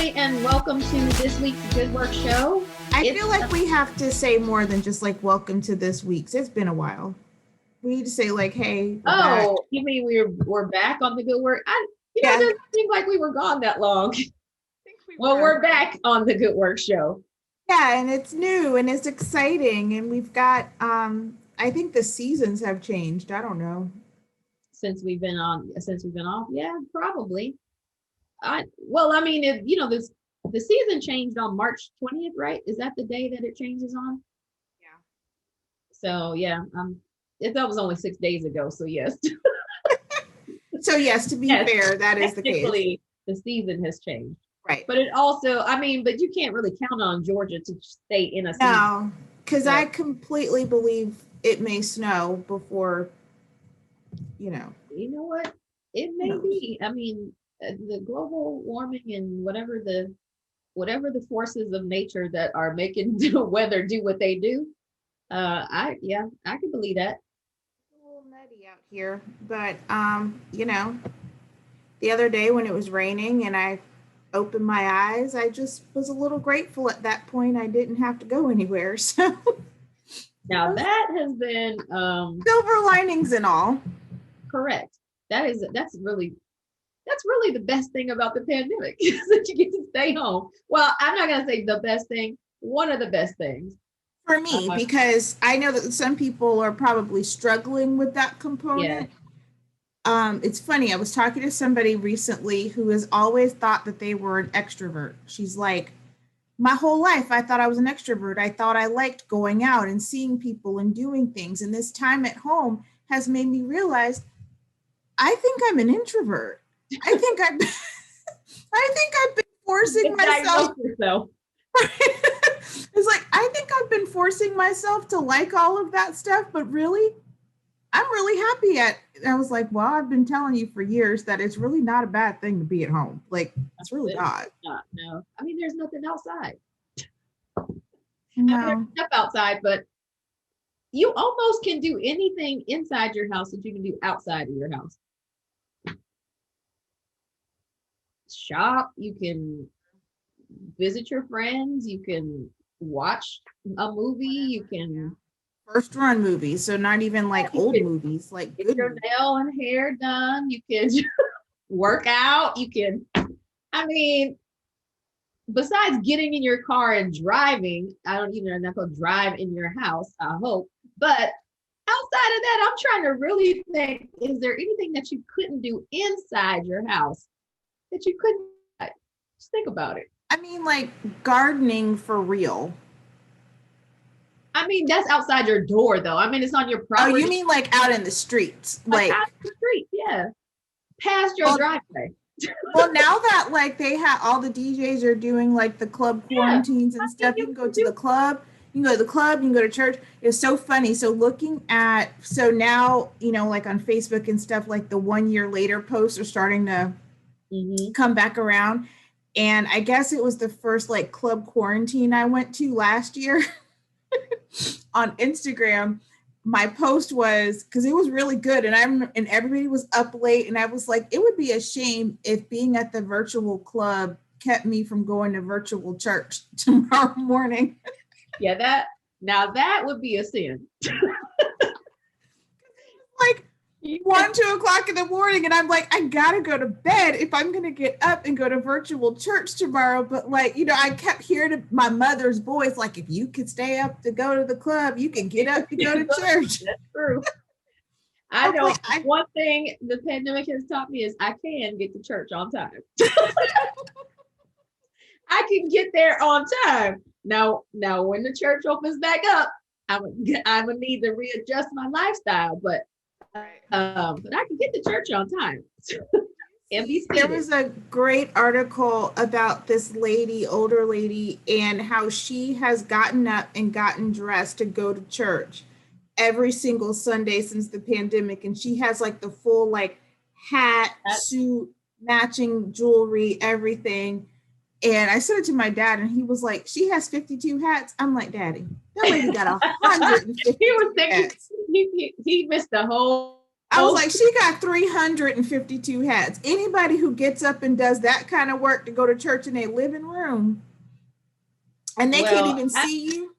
Hi, and welcome to this week's Good Work Show. I feel like we have to say more than just like welcome to this week's. It's been a while. We need to say like, hey. Back. You mean we're back on the Good Work? It doesn't seem like we were gone that long. We're back on the Good Work Show. Yeah, and it's new and it's exciting, and we've got I think the seasons have changed. I don't know. Since we've been off, yeah, probably. The season changed on March 20th, right? Is that the day that it changes on? Yeah. So yeah, that was only 6 days ago. So yes. So yes, to be fair, that is the case. The season has changed. Right. But it also, but you can't really count on Georgia to stay in a season. No, because I completely believe it may snow before, You know what? It may be. The global warming and whatever the forces of nature that are making the weather do what they do. I can believe that. It's a little nutty out here, but the other day when it was raining and I opened my eyes, I just was a little grateful at that point. I didn't have to go anywhere. So now that has been silver linings and all. Correct. That's really the best thing about the pandemic is that you get to stay home. Well, I'm not gonna say the best thing, one of the best things. For me, because I know that some people are probably struggling with that component. Yeah. It's funny, I was talking to somebody recently who has always thought that they were an extrovert. She's like, my whole life, I thought I was an extrovert. I thought I liked going out and seeing people and doing things. And this time at home has made me realize, I think I'm an introvert. I think I've been forcing myself. It's like, I think I've been forcing myself to like all of that stuff, but really, I'm really happy I was like, well, I've been telling you for years that it's really not a bad thing to be at home. Like, it's really not. No. There's nothing outside. No. There's stuff outside, but you almost can do anything inside your house that you can do outside of your house. Shop, you can visit your friends, you can watch a movie, you can first run movies, so not even like old movies, like get your nail and hair done, you can work out, you can besides getting in your car and driving, I'm not gonna drive in your house, I hope, but outside of that, I'm trying to really think, is there anything that you couldn't do inside your house that you couldn't? Just think about it. Like gardening for real. That's outside your door though. It's on your property. Oh, you mean like out in the streets? Like out in the street, yeah. Past your driveway. Well, now that like they have all the DJs are doing like the club quarantines and stuff, you can go to the club. You can go to the club, you can go to church. It's so funny. So now, like on Facebook and stuff, like the 1 year later posts are starting to come back around. And I guess it was the first like club quarantine I went to last year on Instagram. My post was, because it was really good, and everybody was up late, and I was like, it would be a shame if being at the virtual club kept me from going to virtual church tomorrow morning. Yeah, that would be a sin. Like 1-2 o'clock in the morning, and I'm like, I gotta go to bed if I'm gonna get up and go to virtual church tomorrow. But like, I kept hearing my mother's voice, like, if you could stay up to go to the club, you can get up to go to church. That's true. I know one thing the pandemic has taught me is I can get to church on time. I can get there on time. Now when the church opens back up, I would need to readjust my lifestyle, but I can get to church on time. And be seated. There was a great article about this older lady, and how she has gotten up and gotten dressed to go to church every single Sunday since the pandemic. And she has like the full like hat, suit, matching jewelry, everything. And I said it to my dad, and he was like, she has 52 hats. I'm like, Daddy, that lady got 150 hats. He missed the whole I was like, she got 352 hats. Anybody who gets up and does that kind of work to go to church in a living room and they can't even see you,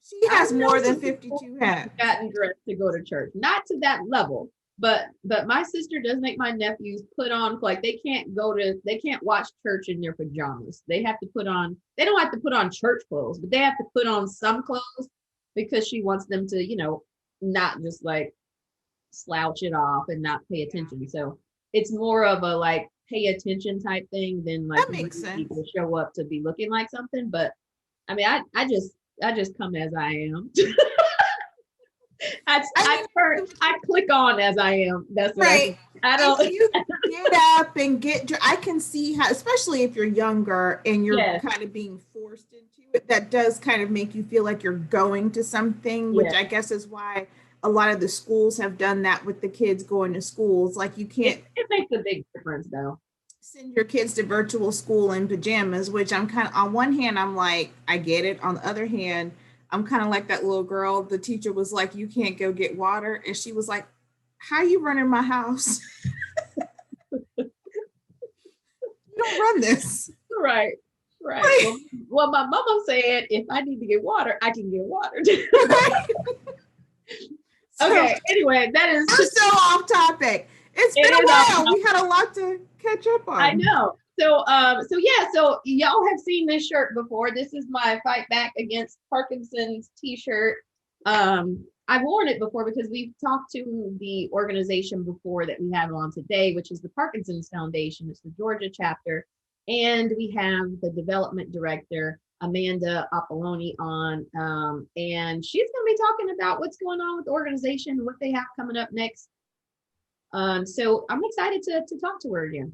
she has more than 52 hats. Gotten dressed to go to church, not to that level, but my sister does make my nephews put on, like, they can't watch church in their pajamas. They don't have to put on church clothes, but they have to put on some clothes because she wants them to, not just like slouch it off and not pay attention. So it's more of a like pay attention type thing than like that makes sense. People show up to be looking like something. But I mean, I just come as I am. I click on as I am. That's right. I don't. If you get up and I can see how, especially if you're younger and you're kind of being forced into it, that does kind of make you feel like you're going to something, which I guess is why a lot of the schools have done that with the kids going to schools. Like, you can't. It makes a big difference, though. Send your kids to virtual school in pajamas, which I'm kind of, on one hand, I'm like, I get it. On the other hand, I'm kind of like that little girl. The teacher was like, you can't go get water. And she was like, how you running my house? You don't run this. Right. Well, my mama said, if I need to get water, I can get water. Okay, anyway, we're so off topic. It's been a while. We had a lot to catch up on. I know. So y'all have seen this shirt before. This is my Fight Back Against Parkinsons t-shirt. I've worn it before because we've talked to the organization before that we have on today, which is the Parkinsons Foundation. It's the Georgia chapter. And we have the development director, Amanda Appolloni, on, and she's going to be talking about what's going on with the organization, what they have coming up next. So I'm excited to talk to her again.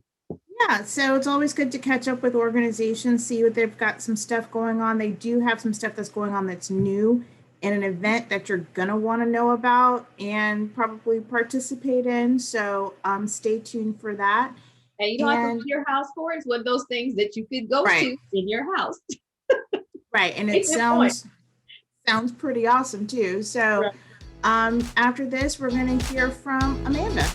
Yeah, so it's always good to catch up with organizations, see what they've got some stuff going on. They do have some stuff that's going on that's new and an event that you're going to want to know about and probably participate in. So stay tuned for that. And you don't have to leave your house for it. It's one of those things that you could go to in your house. Right, and it sounds pretty awesome too. So after this, we're going to hear from Amanda.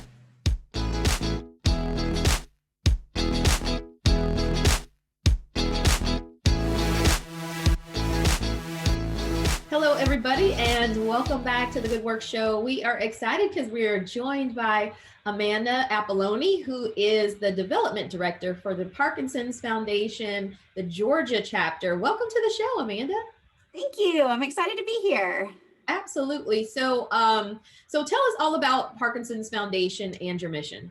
Hello, everybody, and welcome back to the Good Work Show. We are excited because we are joined by Amanda Appolloni, who is the development director for the Parkinsons Foundation, the Georgia chapter. Welcome to the show, Amanda. Thank you. I'm excited to be here. Absolutely. So tell us all about Parkinsons Foundation and your mission.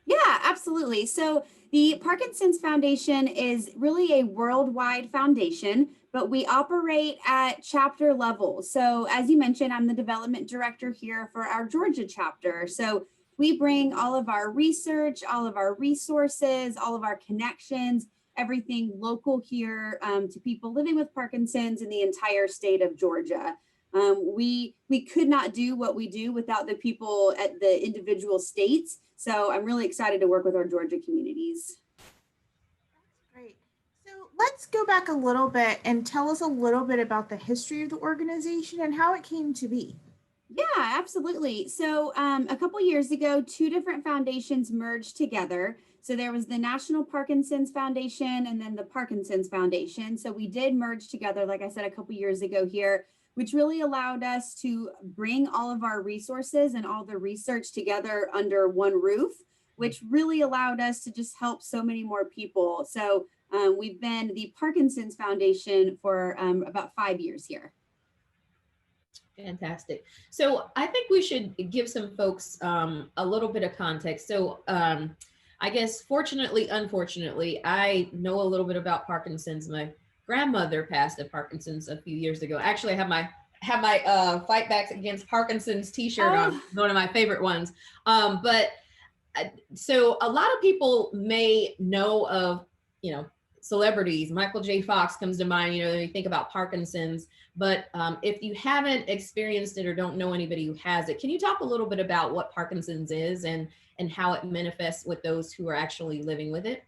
Yeah, absolutely. So the Parkinsons Foundation is really a worldwide foundation, but we operate at chapter level. So as you mentioned, I'm the development director here for our Georgia chapter. So we bring all of our research, all of our resources, all of our connections, everything local here to people living with Parkinson's in the entire state of Georgia. We could not do what we do without the people at the individual states. So I'm really excited to work with our Georgia communities. That's great. So let's go back a little bit and tell us a little bit about the history of the organization and how it came to be. Yeah, absolutely. So a couple years ago, two different foundations merged together. So there was the National Parkinson's Foundation and then the Parkinsons Foundation. So we did merge together, like I said, a couple years ago here, which really allowed us to bring all of our resources and all the research together under one roof, which really allowed us to just help so many more people. So we've been the Parkinsons Foundation for about 5 years here. Fantastic. So I think we should give some folks a little bit of context. So I guess fortunately, unfortunately, I know a little bit about Parkinson's. My grandmother passed of Parkinson's a few years ago. Actually, I have my Fight Back Against Parkinson's t-shirt on, one of my favorite ones. So a lot of people may know of, celebrities. Michael J. Fox comes to mind, when you think about Parkinson's, but if you haven't experienced it or don't know anybody who has it, can you talk a little bit about what Parkinson's is and how it manifests with those who are actually living with it?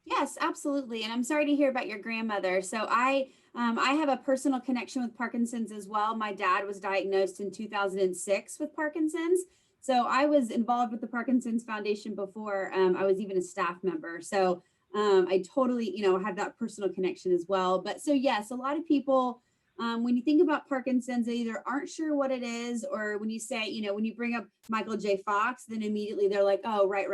Yes, absolutely. And I'm sorry to hear about your grandmother. So I have a personal connection with Parkinson's as well. My dad was diagnosed in 2006 with Parkinson's. So I was involved with the Parkinson's Foundation before I was even a staff member. So I totally, have that personal connection as well. But so yes, a lot of people, when you think about Parkinson's, they either aren't sure what it is, or when you say, when you bring up Michael J. Fox, then immediately they're like, oh, right.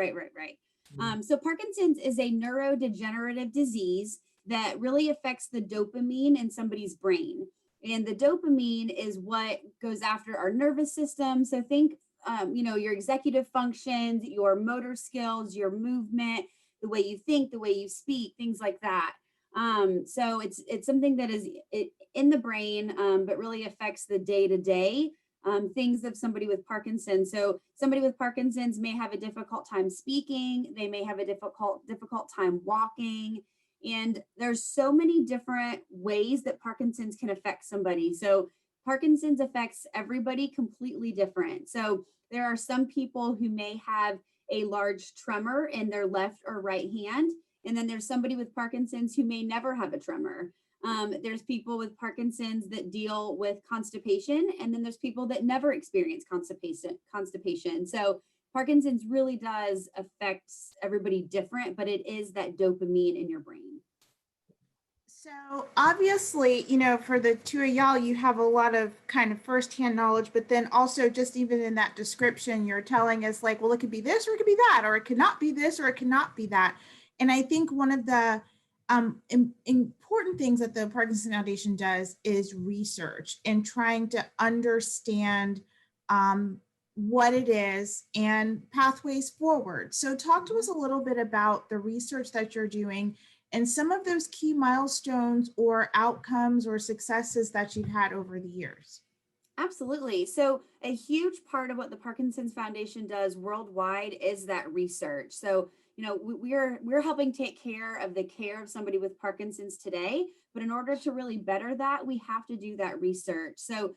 So Parkinson's is a neurodegenerative disease that really affects the dopamine in somebody's brain. And the dopamine is what goes after our nervous system. So think, your executive functions, your motor skills, your movement, the way you think, the way you speak, things like that. So it's something that is in the brain, but really affects the day-to-day things of somebody with Parkinson's. So somebody with Parkinson's may have a difficult time speaking. They may have a difficult time walking. And there's so many different ways that Parkinson's can affect somebody. So Parkinson's affects everybody completely different. So there are some people who may have a large tremor in their left or right hand. And then there's somebody with Parkinson's who may never have a tremor. There's people with Parkinson's that deal with constipation, and then there's people that never experience constipation. So Parkinson's really does affect everybody different, but it is that dopamine in your brain. So obviously, for the two of y'all, you have a lot of kind of firsthand knowledge, but then also just even in that description, you're telling us like, well, it could be this or it could be that, or it could not be this or it could not be that. And I think one of the important things that the Parkinson Foundation does is research and trying to understand what it is and pathways forward. So talk to us a little bit about the research that you're doing and some of those key milestones or outcomes or successes that you've had over the years. Absolutely. So a huge part of what the Parkinson's Foundation does worldwide is that research. So, we're helping take care of somebody with Parkinson's today, but in order to really better that, we have to do that research. So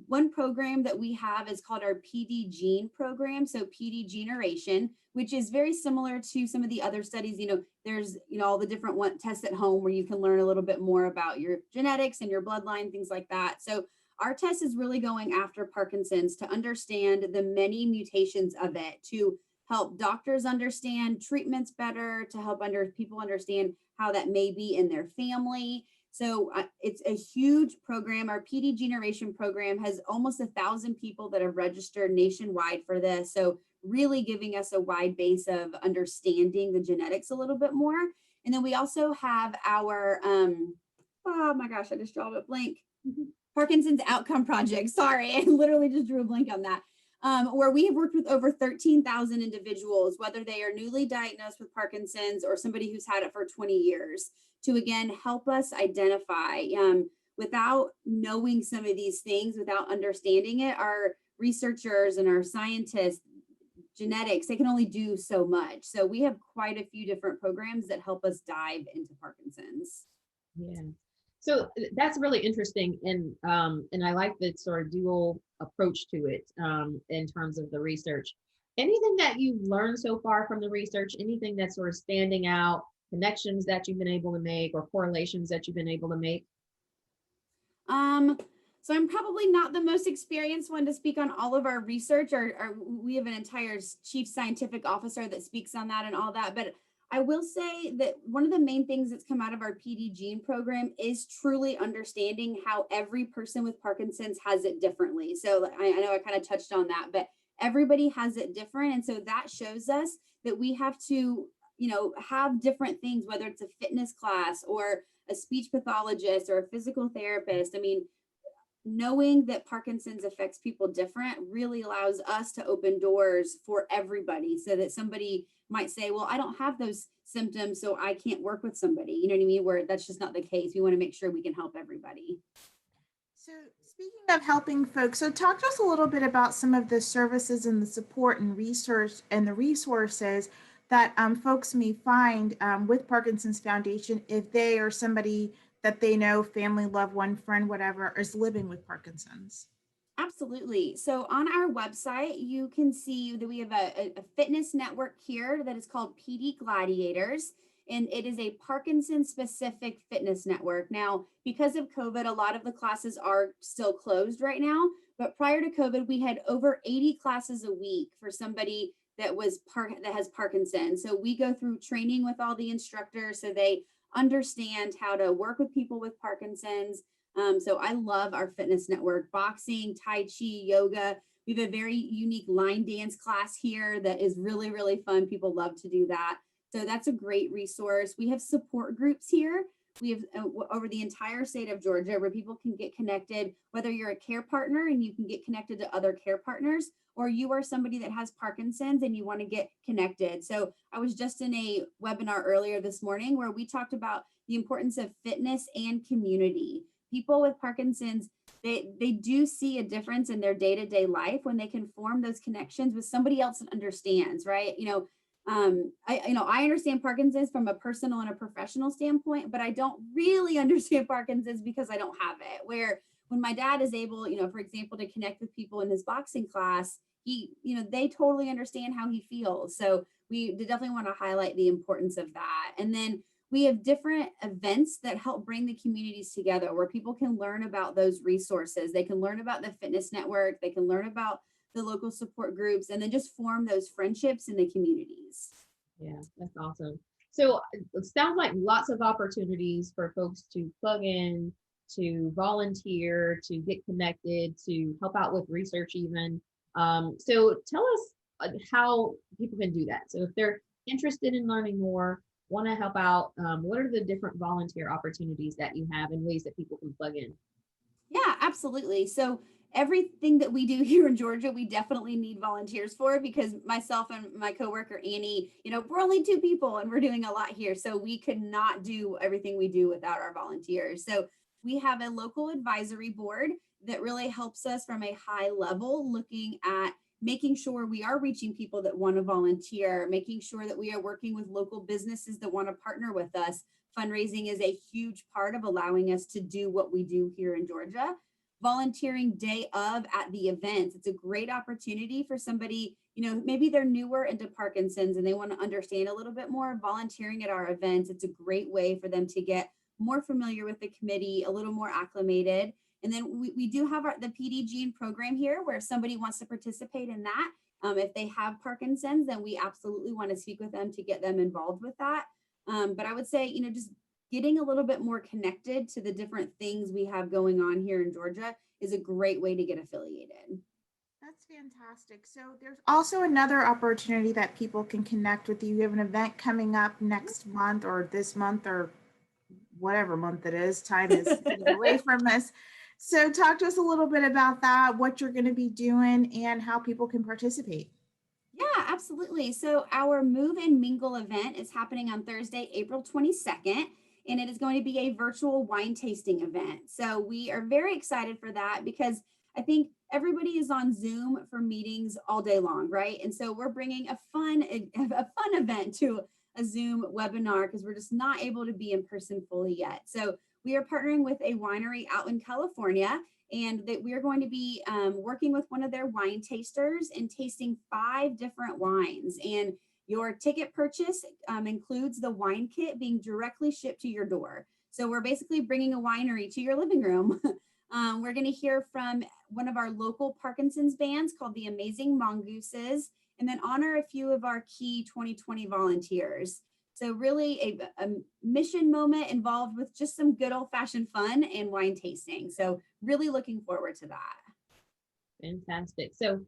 one program that we have is called our PD Gene program. So PD Generation, which is very similar to some of the other studies. There's, all the different tests at home where you can learn a little bit more about your genetics and your bloodline, things like that. So our test is really going after Parkinson's to understand the many mutations of it, to help doctors understand treatments better, to help people understand how that may be in their family. So it's a huge program. Our PD Generation program has almost 1,000 people that have registered nationwide for this. So really giving us a wide base of understanding the genetics a little bit more. And then we also have our, oh my gosh, I just drew a blank. Parkinson's Outcome Project. Sorry, I literally just drew a blank on that. Where we have worked with over 13,000 individuals, whether they are newly diagnosed with Parkinson's or somebody who's had it for 20 years, to again help us identify. Without knowing some of these things, without understanding it, our researchers and our scientists, genetics, they can only do so much. So we have quite a few different programs that help us dive into Parkinson's. Yeah. So that's really interesting, and I like the sort of dual approach to it in terms of the research. Anything that you've learned so far from the research, anything that's sort of standing out, connections that you've been able to make or correlations that you've been able to make? So I'm probably not the most experienced one to speak on all of our research, or we have an entire chief scientific officer that speaks on that and all that, but I will say that one of the main things that's come out of our PD Gene program is truly understanding how every person with Parkinson's has it differently. So I know I kind of touched on that, but everybody has it different. And so that shows us that we have to, have different things, whether it's a fitness class or a speech pathologist or a physical therapist. I mean, knowing that Parkinson's affects people different really allows us to open doors for everybody, so that somebody might say, well, I don't have those symptoms, so I can't work with somebody. You know what I mean? Where that's just not the case. We want to make sure we can help everybody. So speaking of helping folks, so talk to us a little bit about some of the services and the support and research and the resources that folks may find with Parkinson's Foundation if they or somebody that they know, family, loved one, friend, whatever, is living with Parkinson's. Absolutely. So on our website, you can see that we have a fitness network here that is called PD Gladiators. and it is a Parkinson specific fitness network. Now, because of COVID, a lot of the classes are still closed right now, but prior to COVID, we had over 80 classes a week for somebody that has Parkinson's. So we go through training with all the instructors so they understand how to work with people with Parkinson's. So I love our fitness network: boxing, Tai Chi, yoga. We have a very unique line dance class here that is really, really fun. People love to do that. So that's a great resource. We have support groups here. We have over the entire state of Georgia where people can get connected, whether you're a care partner and you can get connected to other care partners, or you are somebody that has Parkinson's and you want to get connected. So I was just in a webinar earlier this morning where we talked about the importance of fitness and community. People with Parkinson's, they do see a difference in their day-to-day life when they can form those connections with somebody else that understands, right? I understand Parkinson's from a personal and a professional standpoint, but I don't really understand Parkinson's because I don't have it. Where when my dad is able, for example, to connect with people in his boxing class, they totally understand how he feels. So we definitely want to highlight the importance of that. And then we have different events that help bring the communities together where people can learn about those resources. They can learn about the fitness network. They can learn about the local support groups, and then just form those friendships in the communities. Yeah, that's awesome. So it sounds like lots of opportunities for folks to plug in, to volunteer, to get connected, to help out with research even. So tell us how people can do that. So if they're interested in learning more, want to help out, what are the different volunteer opportunities that you have and ways that people can plug in? Yeah, absolutely. So everything that we do here in Georgia, we definitely need volunteers for, because myself and my coworker Annie, we're only 2 people and we're doing a lot here. So we could not do everything we do without our volunteers. So we have a local advisory board that really helps us from a high level, looking at making sure we are reaching people that want to volunteer, making sure that we are working with local businesses that want to partner with us. Fundraising is a huge part of allowing us to do what we do here in Georgia. Volunteering day of at the events. It's a great opportunity for somebody, maybe they're newer into Parkinson's and they want to understand a little bit more. Volunteering at our events, it's a great way for them to get more familiar with the committee, a little more acclimated. And then we do have the PD Gene program here where if somebody wants to participate in that. If they have Parkinson's, then we absolutely want to speak with them to get them involved with that. But I would say, just getting a little bit more connected to the different things we have going on here in Georgia is a great way to get affiliated. That's fantastic. So there's also another opportunity that people can connect with you. You have an event coming up next month or this month or whatever month it is. Time is getting away from us. So talk to us a little bit about that, what you're going to be doing and how people can participate. Yeah, absolutely. So our Movein Mingle event is happening on Thursday, April 22nd, and it is going to be a virtual wine tasting event. So we are very excited for that because I think everybody is on Zoom for meetings all day long, right? And so we're bringing a fun event to a Zoom webinar because we're just not able to be in person fully yet. So we are partnering with a winery out in California, and that we're going to be working with one of their wine tasters and tasting 5 different wines. And your ticket purchase includes the wine kit being directly shipped to your door. So we're basically bringing a winery to your living room. We're going to hear from one of our local Parkinson's bands called the Amazing Mongooses, and then honor a few of our key 2020 volunteers. So really a mission moment involved with just some good old-fashioned fun and wine tasting. So really looking forward to that. Fantastic. So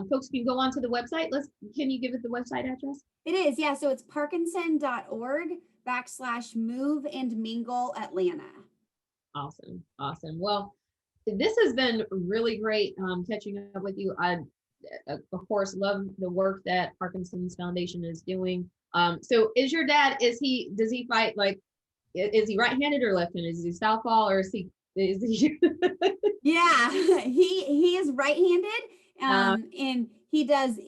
folks can go onto the website. Can you give it the website address? It is, yeah. So it's parkinson.org/move and mingle Atlanta. Awesome. Well, this has been really great catching up with you. I, of course, love the work that Parkinson's Foundation is doing. So is your dad, does he fight, like, is he right-handed or left-handed? Is he southpaw or is he Yeah, he is right-handed. And he does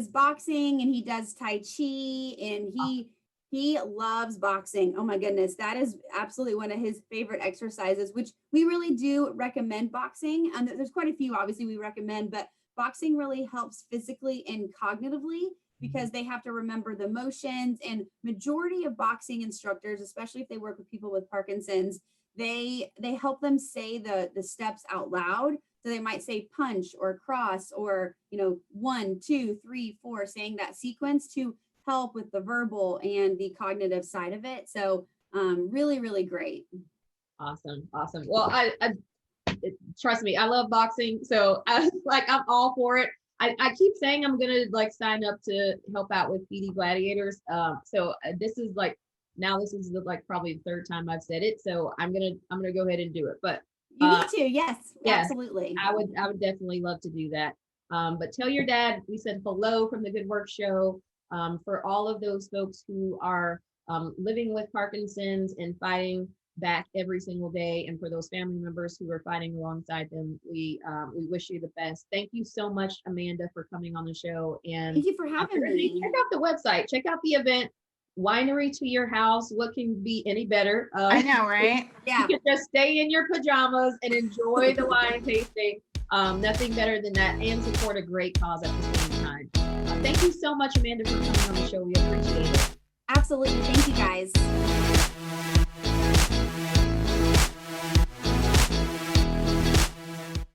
boxing and he does Tai Chi, and he loves boxing. Oh my goodness. That is absolutely one of his favorite exercises, which we really do recommend boxing. There's quite a few, obviously, we recommend, but boxing really helps physically and cognitively because they have to remember the motions, and majority of boxing instructors, especially if they work with people with Parkinson's, they help them say the steps out loud. So they might say punch or cross or, 1, 2, 3, 4, saying that sequence to help with the verbal and the cognitive side of it. So really, really great. Awesome. Well, I trust me, I love boxing. So I'm all for it. I keep saying I'm gonna sign up to help out with PD Gladiators. So this is probably the third time I've said it. So I'm gonna go ahead and do it. But you need to, yes, yeah, absolutely. I would definitely love to do that. But tell your dad we said hello from the Good Work Show. For all of those folks who are living with Parkinson's and fighting back every single day, and for those family members who are fighting alongside them, we wish you the best. Thank you so much, Amanda, for coming on the show. And thank you for having me. Check out the website, check out the event, Winery to Your House. What can be any better? I know, right? Yeah, you can just stay in your pajamas and enjoy the wine tasting. Nothing better than that, and support a great cause at the same time. Thank you so much, Amanda, for coming on the show. We appreciate it. absolutely. Thank you, guys.